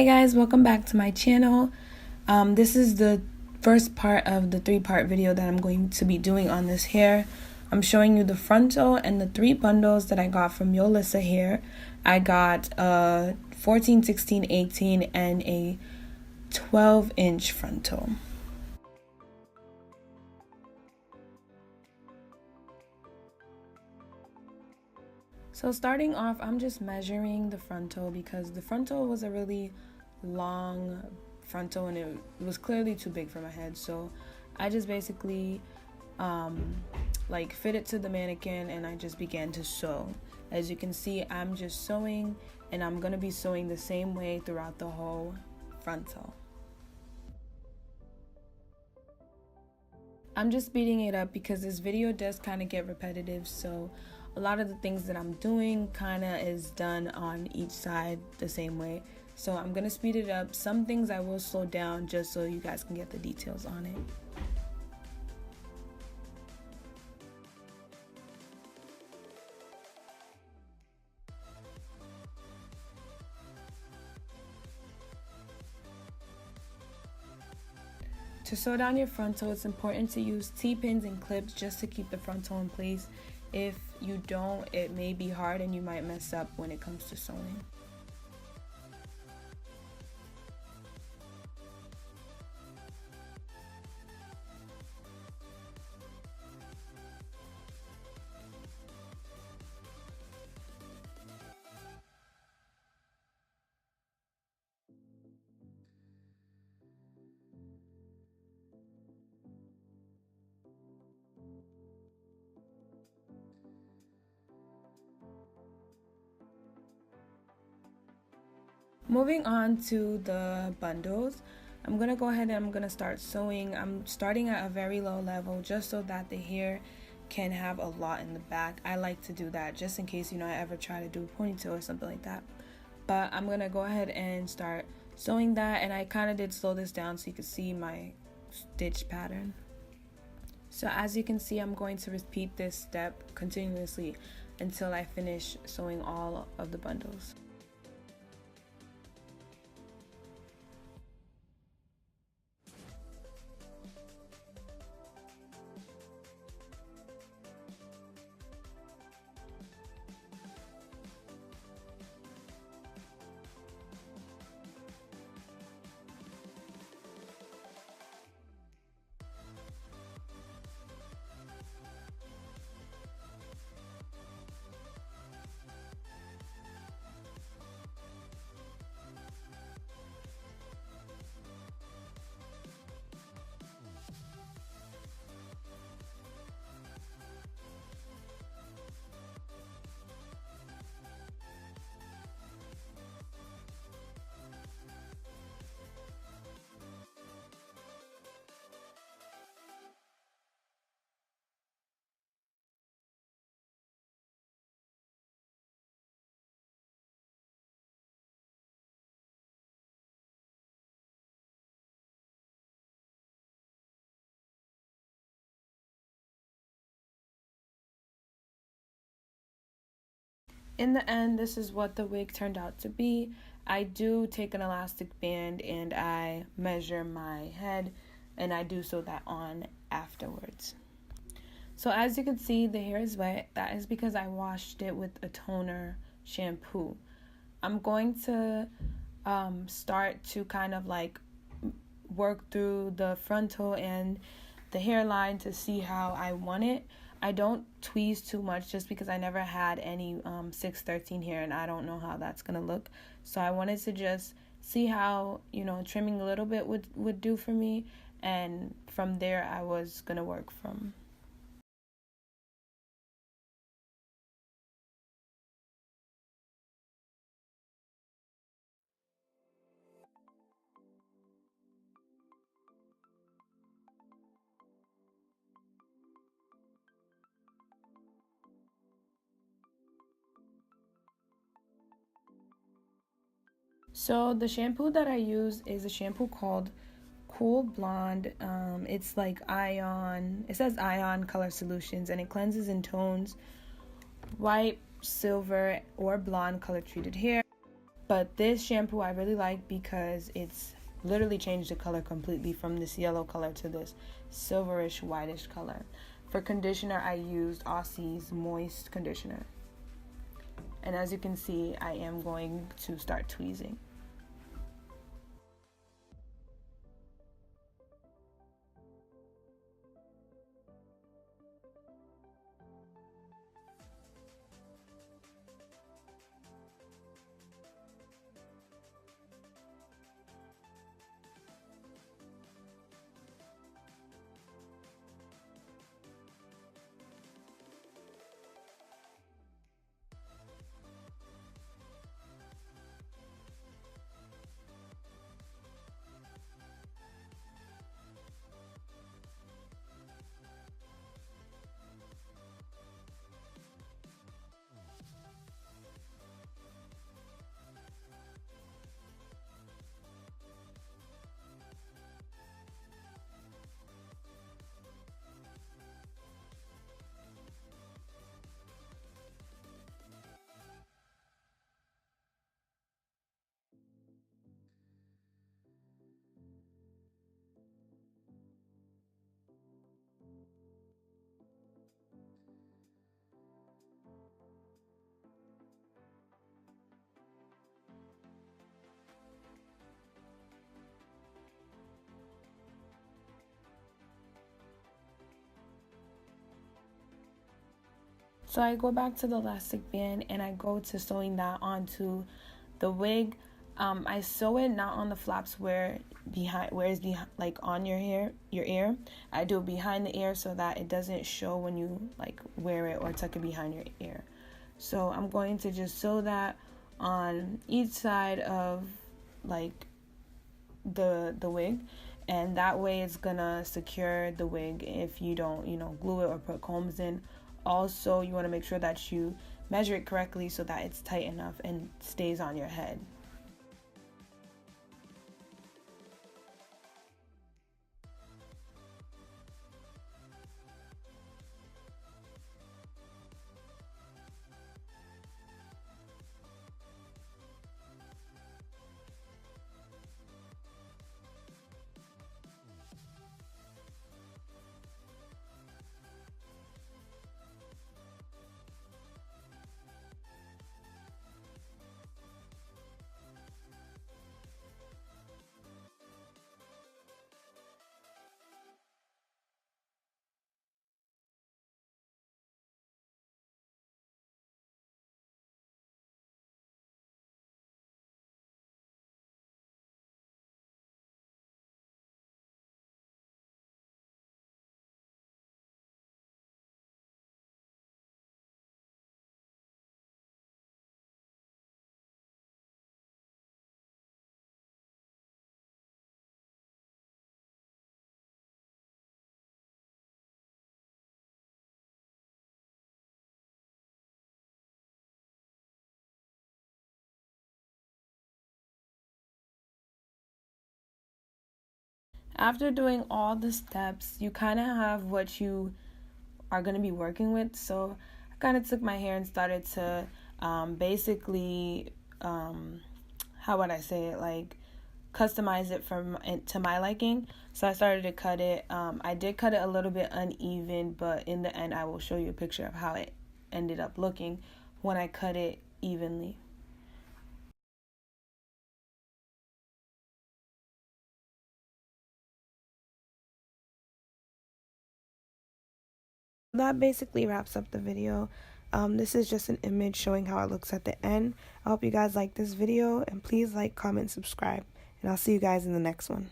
Hey guys, welcome back to my channel. This is the first part of the 3-part video that I'm going to be doing on this hair. I'm showing you the frontal and the 3 bundles that I got from Yolissa hair. I got a 14, 16, 18 and a 12-inch frontal. So starting off, I'm just measuring the frontal because the frontal was a really long frontal and it was clearly too big for my head. So I just basically fit it to the mannequin and I just began to sew. As you can see, I'm just sewing and I'm gonna be sewing the same way throughout the whole frontal. I'm just speeding it up because this video does kind of get repetitive, so a lot of the things that I'm doing kind of is done on each side the same way. So I'm going to speed it up. Some things I will slow down just so you guys can get the details on it. To sew down your frontal, it's important to use T-pins and clips just to keep the frontal in place. If you don't, it may be hard and you might mess up when it comes to sewing. Moving on to the bundles, I'm going to go ahead and I'm going to start sewing. I'm starting at a very low level just so that the hair can have a lot in the back. I like to do that just in case, I ever try to do a ponytail or something like that. But I'm going to go ahead and start sewing that, and I kind of did slow this down so you can see my stitch pattern. So as you can see, I'm going to repeat this step continuously until I finish sewing all of the bundles. In the end, this is what the wig turned out to be. I do take an elastic band and I measure my head, and I do sew that on afterwards. So as you can see, the hair is wet. That is because I washed it with a toner shampoo. I'm going to start to kind of work through the frontal and the hairline to see how I want it. I don't tweeze too much just because I never had any 613 hair and I don't know how that's gonna look. So I wanted to just see how, trimming a little bit would do for me, and from there I was gonna work from. So the shampoo that I use is a shampoo called Cool Blonde. It's like ion, it says ion color solutions, and it cleanses in tones white, silver, or blonde color treated hair. But this shampoo I really like because it's literally changed the color completely from this yellow color to this silverish whitish color. For conditioner, I used Aussie's Moist Conditioner. And as you can see, I am going to start tweezing. So I go back to the elastic band and I go to sewing that onto the wig. I sew it not on the flaps where it's behind, like on your ear. I do it behind the ear so that it doesn't show when you like wear it or tuck it behind your ear. So I'm going to just sew that on each side of like the wig, and that way it's gonna secure the wig if you don't glue it or put combs in. Also, you want to make sure that you measure it correctly so that it's tight enough and stays on your head. After doing all the steps, you kind of have what you are going to be working with. So I kind of took my hair and started to basically, how would I say it, like customize it to my liking. So I started to cut it. I did cut it a little bit uneven, but in the end I will show you a picture of how it ended up looking when I cut it evenly. That basically wraps up the video. This is just an image showing how it looks at the end. I hope you guys like this video, and please like, comment, subscribe, and I'll see you guys in the next one.